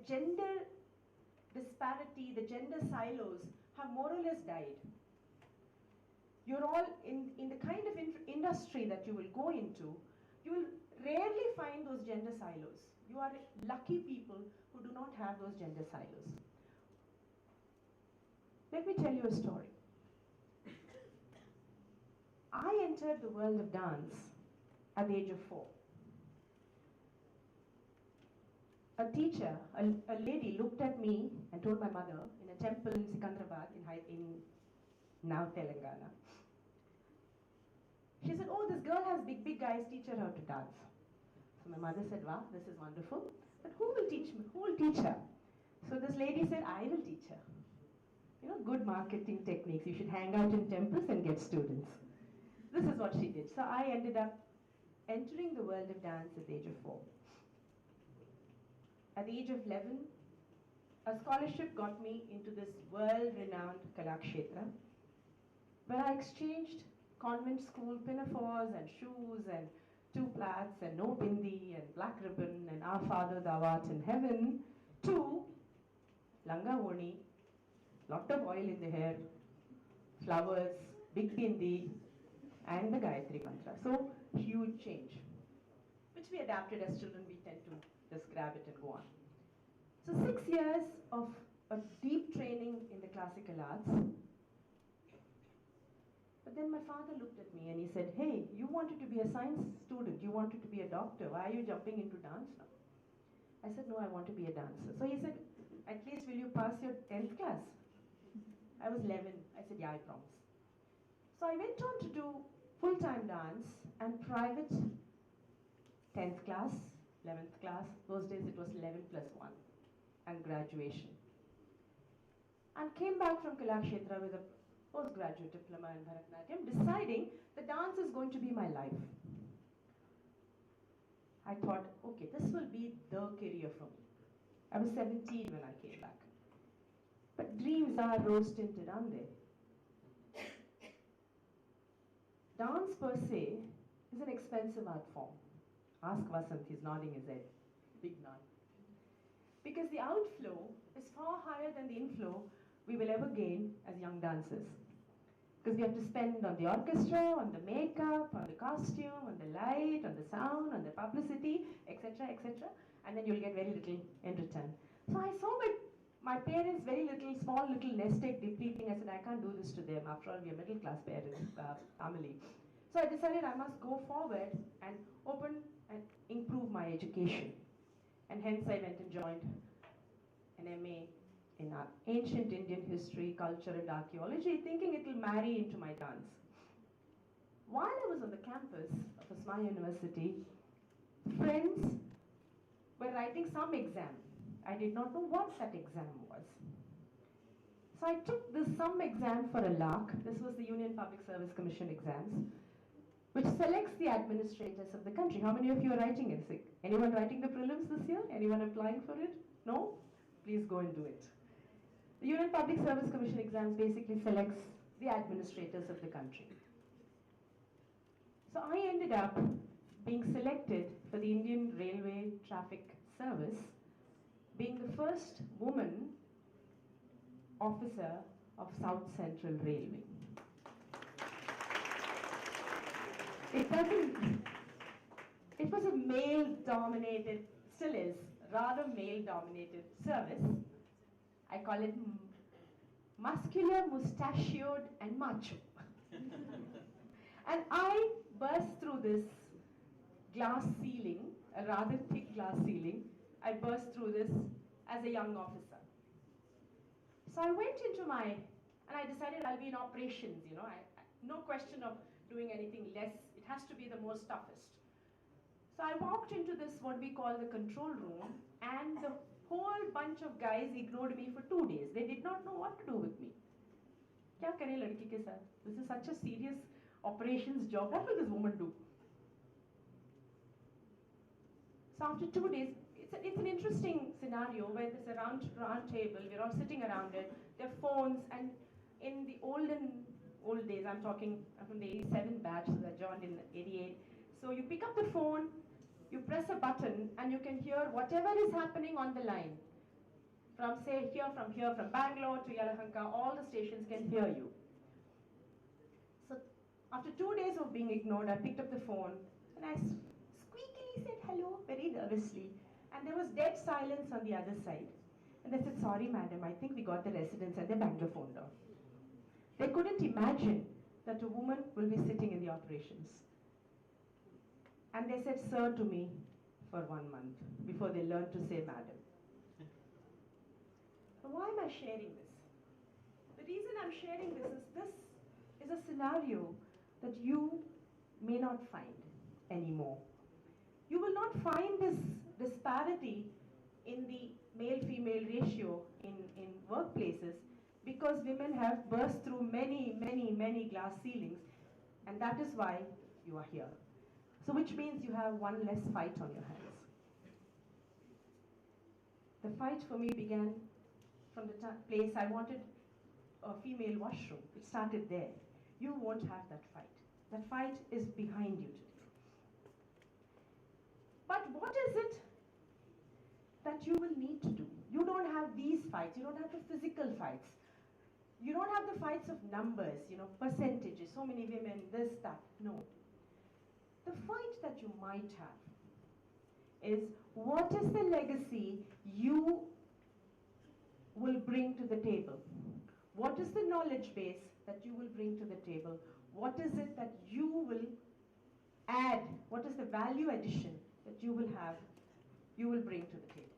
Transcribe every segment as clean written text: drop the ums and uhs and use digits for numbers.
gender disparity, the gender silos have more or less died. You're all in the kind of industry that you will go into, you will rarely find those gender silos. You are lucky people who do not have those gender silos. Let me tell you a story. I entered the world of dance at the age of 4. A teacher, a lady looked at me and told my mother in a temple in Sikandrabad in now Telangana. She said, oh, this girl has big guys, teach her how to dance. So my mother said, wow, this is wonderful. But who will teach me? Who will teach her? So this lady said, I will teach her. You know, good marketing techniques. You should hang out in temples and get students. This is what she did. So I ended up entering the world of dance at the age of 4. At the age of 11, a scholarship got me into this world-renowned Kalakshetra, where I exchanged convent school pinafores and shoes and 2 plaits and no bindi and black ribbon and Our Father Thou art in heaven to langa oni, lot of oil in the hair, flowers, big bindi and the Gayatri Mantra. So huge change, which we adapted as children. We tend to just grab it and go on. So 6 years of a deep training in the classical arts. But then my father looked at me and he said, hey, you wanted to be a science student, you wanted to be a doctor, why are you jumping into dance now? I said, no, I want to be a dancer. So he said, at least will you pass your 10th class? I was 11. I said, yeah, I promise. So I went on to do full-time dance and private 10th class, 11th class. Those days it was 11 plus 1 and graduation. And came back from Kalakshetra with a postgraduate diploma in Bharatanatyam, deciding that dance is going to be my life. I thought, okay, this will be the career for me. I was 17 when I came back. But dreams are rose-tinted, aren't they? Dance per se is an expensive art form. Ask Vasant, he's nodding his head. Big nod. Because the outflow is far higher than the inflow we will ever gain as young dancers. Because we have to spend on the orchestra, on the makeup, on the costume, on the light, on the sound, on the publicity, etc., etc. And then you'll get very little in return. So I saw my parents, very little, small little nest egg depleting. I said, I can't do this to them. After all, we are middle class parents, family. So I decided I must go forward and open and improve my education. And hence I went and joined an MA in ancient Indian history, culture and archaeology, thinking it will marry into my dance. While I was on the campus of Usmania University, friends were writing some exam. I did not know what that exam was. So I took this some exam for a lark. This was the Union Public Service Commission exams, which selects the administrators of the country. How many of you are writing it? Anyone writing the prelims this year? Anyone applying for it? No? Please go and do it. The Union Public Service Commission exams basically selects the administrators of the country. So I ended up being selected for the Indian Railway Traffic Service, being the first woman officer of South Central Railway. It was a male-dominated, still is, rather male-dominated service. I call it muscular, mustachioed and macho. And I burst through this glass ceiling, a rather thick glass ceiling. I burst through this as a young officer. So I went into and I decided I'll be in operations, you know, no question of doing anything less. It has to be the most toughest. So I walked into this, what we call the control room, and the whole bunch of guys ignored me for 2 days. They did not know what to do with me. Kya kare ladki ke saath? This is such a serious operations job. What will this woman do? So after 2 days, it's an interesting scenario where there's a round table. We're all sitting around it. There are phones, and in the old days, I'm talking from the 87 batch, so I joined in 88. So you pick up the phone, you press a button, and you can hear whatever is happening on the line. From say here, from Bangalore to Yelahanka, all the stations can hear you. So after 2 days of being ignored, I picked up the phone and I squeakily said hello very nervously. And there was dead silence on the other side. And they said, sorry madam, I think we got the residents and they banged the phone door. They couldn't imagine that a woman will be sitting in the operations. And they said sir to me for 1 month before they learned to say madam. So why am I sharing this? The reason I'm sharing this is a scenario that you may not find anymore. You will not find this disparity in the male-female ratio in workplaces because women have burst through many glass ceilings, and that is why you are here. So which means you have one less fight on your hands. The fight for me began from the place I wanted a female washroom. It started there. You won't have that fight. That fight is behind you today. But what is it that you will need to do? You don't have these fights. You don't have the physical fights. You don't have the fights of numbers, percentages, so many women, this, that. No. The fight that you might have is, what is the legacy you will bring to the table? What is the knowledge base that you will bring to the table? What is it that you will add? What is the value addition that you will bring to the table?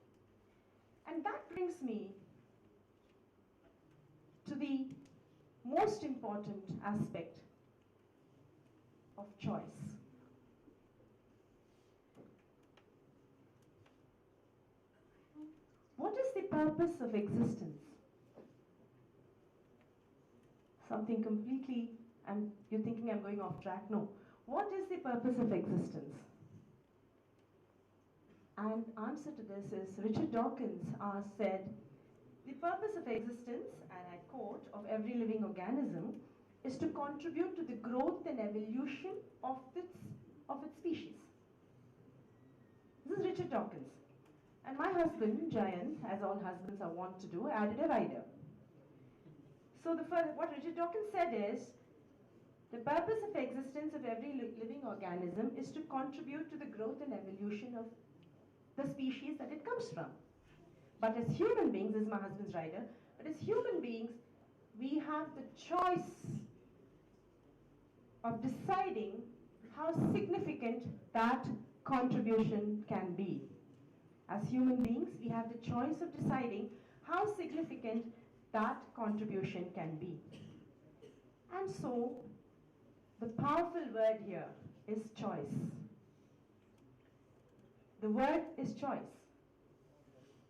And that brings me to the most important aspect of choice. What is the purpose of existence? Something completely, you're thinking I'm going off track? No. What is the purpose of existence? And answer to this is, Richard Dawkins said, the purpose of existence, and I quote, of every living organism is to contribute to the growth and evolution of its species. This is Richard Dawkins. And my husband, Jayant, as all husbands are wont to do, added a rider. So what Richard Dawkins said is, the purpose of existence of every living organism is to contribute to the growth and evolution of the species that it comes from. But as human beings, this is my husband's rider, but as human beings, we have the choice of deciding how significant that contribution can be. As human beings, we have the choice of deciding how significant that contribution can be. And so, the powerful word here is choice. The word is choice.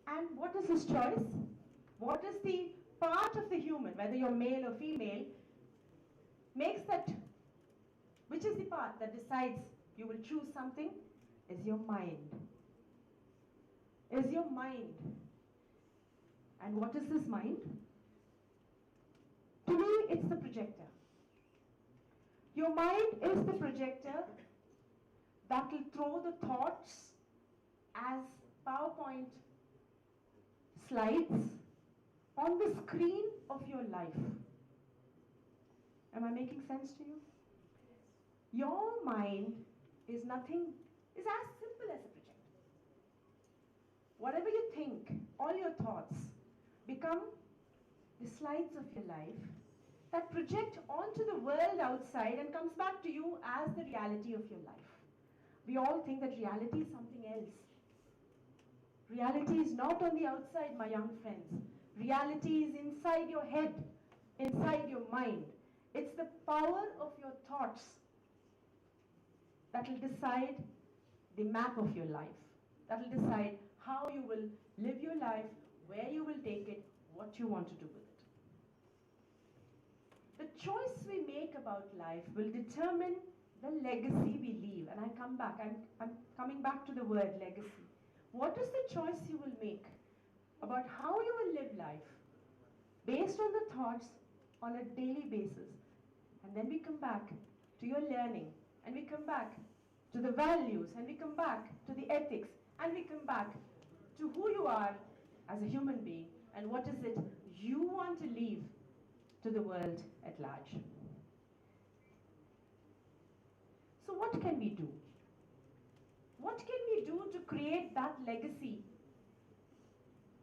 And what is this choice? What is the part of the human, whether you're male or female, makes that, which is the part that decides you will choose something? Is your mind. Is your mind. And what is this mind? To me, it's the projector. Your mind is the projector that will throw the thoughts as PowerPoint slides on the screen of your life. Am I making sense to you? Your mind is as simple as a projector. Whatever you think, all your thoughts become the slides of your life that project onto the world outside and comes back to you as the reality of your life. We all think that reality is something else. Reality is not on the outside, my young friends. Reality is inside your head, inside your mind. It's the power of your thoughts that will decide the map of your life. That will decide how you will live your life, where you will take it, what you want to do with it. The choice we make about life will determine the legacy we leave. And I'm coming back to the word legacy. What is the choice you will make about how you will live life based on the thoughts on a daily basis? And then we come back to your learning, and we come back to the values, and we come back to the ethics, and we come back to who you are as a human being, and what is it you want to leave to the world at large. So what can we do? What can we do to create that legacy?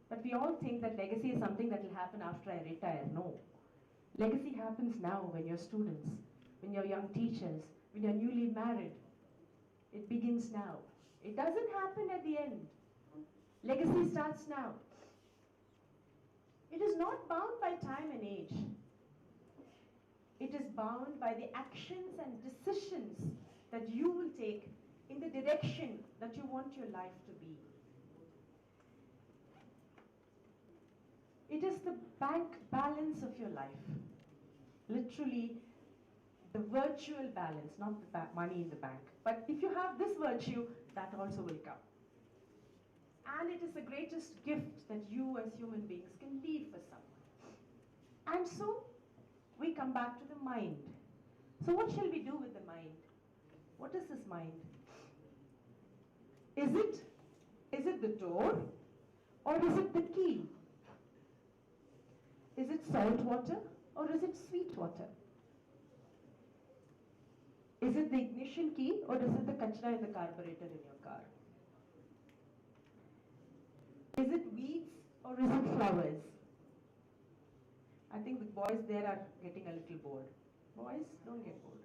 But we all think that legacy is something that will happen after I retire. No. Legacy happens now when you're students, when you're young teachers, when you're newly married. It begins now. It doesn't happen at the end. Legacy starts now. It is not bound by time and age. It is bound by the actions and decisions that you will take in the direction that you want your life to be. It is the bank balance of your life. Literally, the virtual balance, not the money in the bank. But if you have this virtue, that also will come. And it is the greatest gift that you as human beings can leave for someone. And so, we come back to the mind. So what shall we do with the mind? What is this mind? Is it the door, or is it the key? Is it salt water, or is it sweet water? Is it the ignition key, or is it the kachra in the carburetor in your car? Is it weeds, or is it flowers? I think the boys there are getting a little bored. Boys, don't get bored.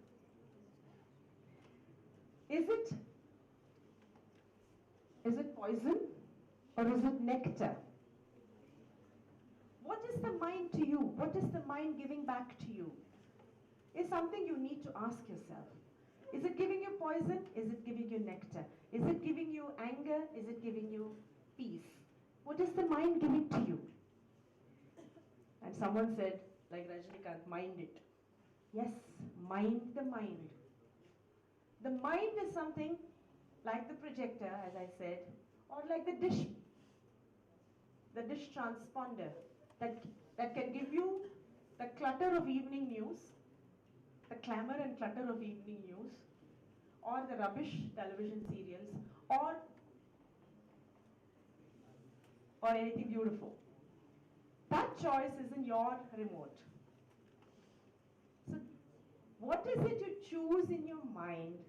Is it poison, or is it nectar? What is the mind to you? What is the mind giving back to you? Is something you need to ask yourself. Is it giving you poison? Is it giving you nectar? Is it giving you anger? Is it giving you peace? What is the mind giving to you? And someone said, like Rajnikant, mind it. Yes, mind the mind. The mind is something like the projector, as I said, or like the dish transponder that can give you the clutter of evening news, the clamor and clutter of evening news, or the rubbish television serials, or anything beautiful. That choice is in your remote. So what is it you choose in your mind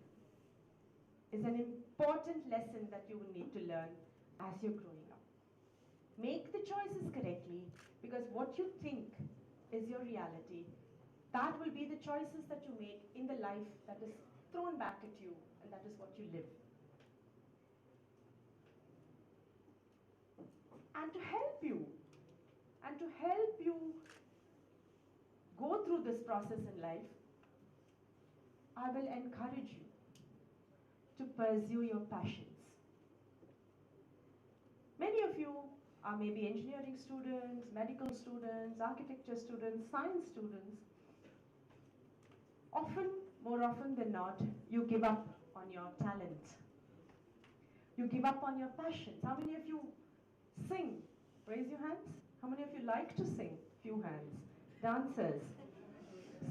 is an important lesson that you will need to learn as you're growing up. Make the choices correctly, because what you think is your reality. That will be the choices that you make in the life that is thrown back at you, and that is what you live. And to help you go through this process in life, I will encourage you to pursue your passions. Many of you are maybe engineering students, medical students, architecture students, science students. More often than not, you give up on your talent. You give up on your passions. How many of you sing? Raise your hands. How many of you like to sing? Few hands. Dancers,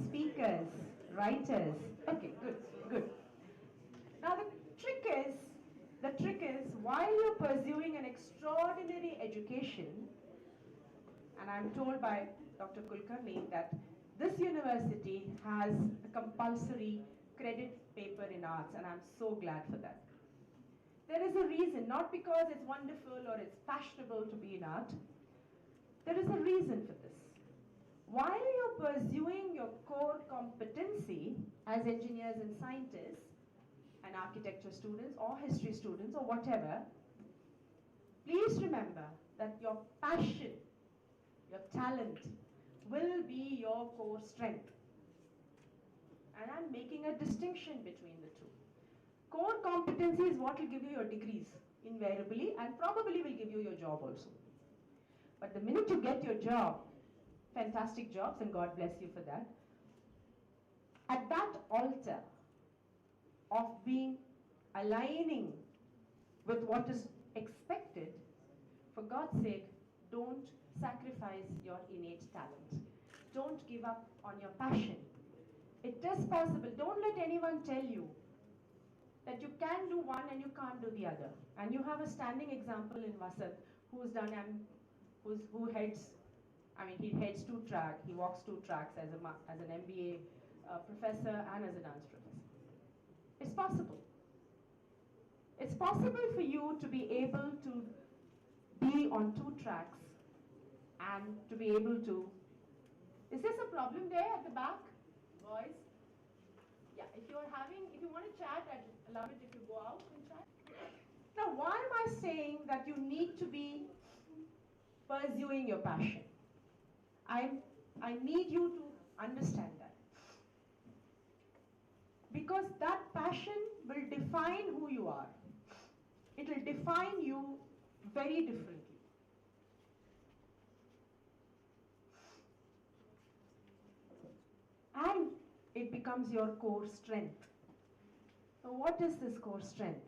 speakers, writers. Okay, good. Now the trick is, while you're pursuing an extraordinary education, and I'm told by Dr. Kulkarni that this university has a compulsory credit paper in arts, and I'm so glad for that. There is a reason, not because it's wonderful or it's fashionable to be in art. There is a reason for this. While you're pursuing your core competency as engineers and scientists, and architecture students or history students or whatever, please remember that your passion, your talent will be your core strength. And I'm making a distinction between the two. Core competency is what will give you your degrees invariably, and probably will give you your job also. But the minute you get your job, fantastic jobs, and God bless you for that, at that altar of aligning with what is expected, for God's sake, don't sacrifice your innate talent. Don't give up on your passion. It is possible. Don't let anyone tell you that you can do one and you can't do the other. And you have a standing example in Vasant, who's done who heads, I mean, he heads 2 tracks, he walks 2 tracks as an MBA professor and as a dance professor. It's possible. It's possible for you to be able to be on 2 tracks and to be able to. Is this a problem there at the back, boys? Yeah, if you want to chat, I'd love it if you go out and chat. Now, why am I saying that you need to be pursuing your passion? I need you to understand that. Because that passion will define who you are. It will define you very differently. And it becomes your core strength. So what is this core strength?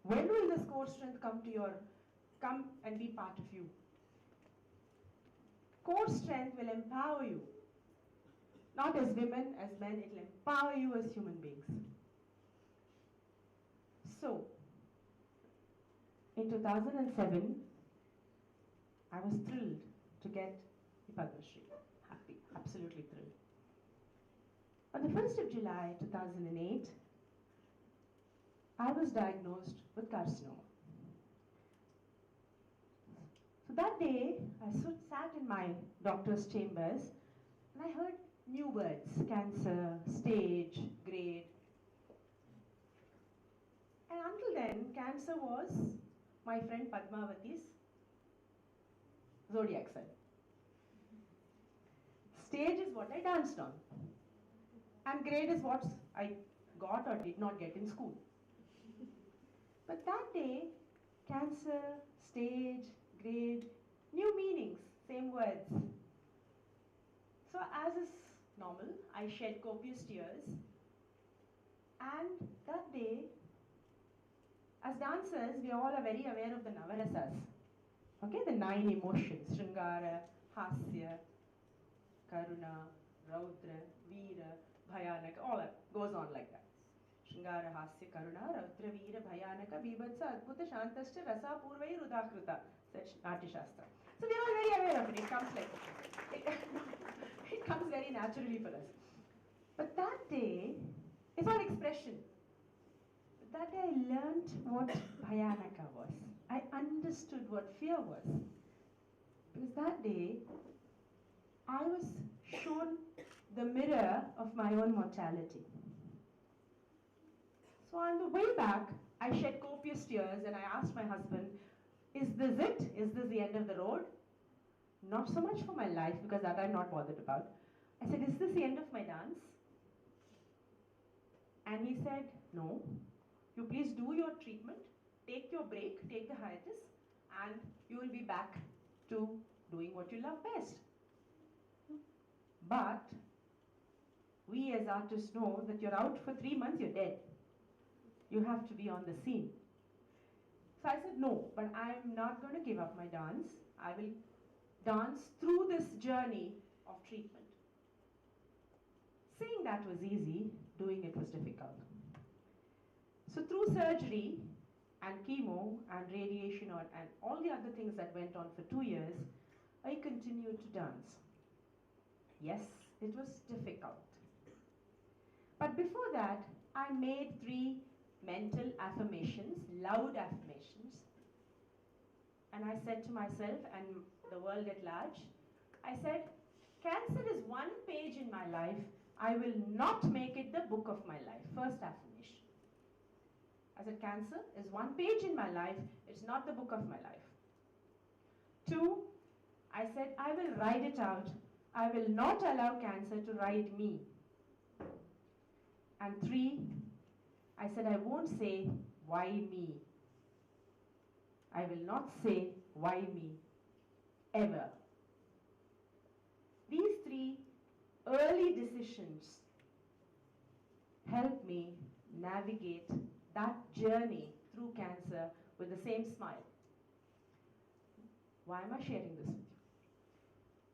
When will this core strength come and be part of you? Core strength will empower you. Not as women, as men, it will empower you as human beings. So, in 2007, I was thrilled to get the Padmasri. Happy, absolutely thrilled. On the 1st of July 2008, I was diagnosed with carcinoma. So that day, I sat in my doctor's chambers and I heard new words: cancer, stage, grade. And until then, cancer was my friend Padmavati's zodiac sign. Stage is what I danced on. And grade is what I got or did not get in school. But that day, cancer, stage, grade, new meanings, same words. So as is normal, I shed copious tears. And that day, as dancers, we all are very aware of the Navarasas. Okay, the 9 emotions: Shringara, Hasya, Karuna, Raudra, Veera, Bhayanaka, all that goes on like that. Shringara, Hasya, Karuna, Raudra, Veera, Bhayanaka, Bibhatsa, Adbhuta, Shantascha, Rasa, Purvai, Rudakrita, says Natya Shastra. So we are all very aware of it. It comes like it comes very naturally for us. But that day, it's all expression. But that day I learned what Bhayanaka was. I understood what fear was. Because that day, I was shown the mirror of my own mortality. So on the way back, I shed copious tears and I asked my husband, is this it? Is this the end of the road? Not so much for my life, because that I'm not bothered about. I said, is this the end of my dance? And he said, no. You please do your treatment, take your break, take the hiatus, and you will be back to doing what you love best. But we as artists know that you're out for 3 months, you're dead. You have to be on the scene. So I said, no, but I'm not going to give up my dance. I will dance through this journey of treatment. Saying that was easy, doing it was difficult. So through surgery and chemo and radiation and all the other things that went on for 2 years, I continued to dance. Yes, it was difficult. But before that, I made 3 mental affirmations, loud affirmations. And I said to myself and the world at large, I said, cancer is 1 page in my life. I will not make it the book of my life. First affirmation. I said, cancer is 1 page in my life. It's not the book of my life. 2, I said, I will ride it out. I will not allow cancer to ride me. And 3, I said, I won't say, why me? I will not say, why me? Ever. These 3 early decisions helped me navigate that journey through cancer with the same smile. Why am I sharing this with you?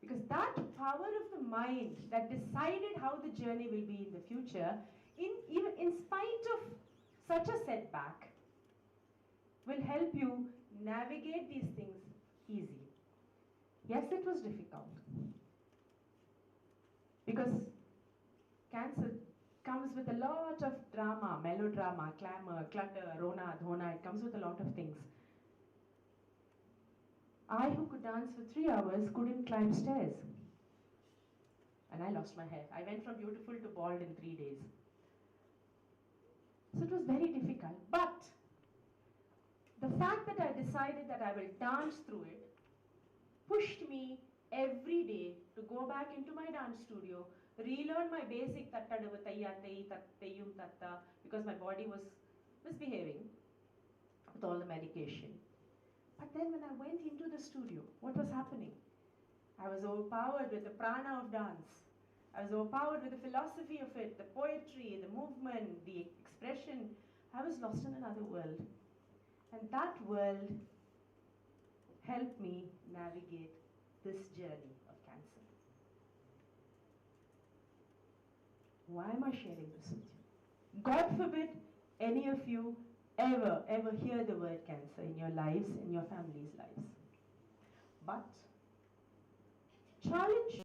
Because that power of the mind that decided how the journey will be in the future, even in spite of such a setback, will help you navigate these things easy. Yes, it was difficult. Because cancer comes with a lot of drama, melodrama, clamor, clutter, rona, dhona. It comes with a lot of things. I, who could dance for 3 hours, couldn't climb stairs. And I lost my hair. I went from beautiful to bald in 3 days. So it was very difficult. But the fact that I decided that I will dance through it pushed me every day to go back into my dance studio, relearn my basic tattadu tayya tei tayyum tatta, because my body was misbehaving with all the medication. But then when I went into the studio, what was happening? I was overpowered with the prana of dance. I was overpowered with the philosophy of it, the poetry, the movement, the expression. I was lost in another world. And that world helped me navigate this journey of cancer. Why am I sharing this with you? God forbid any of you ever hear the word cancer in your lives, in your family's lives. But challenge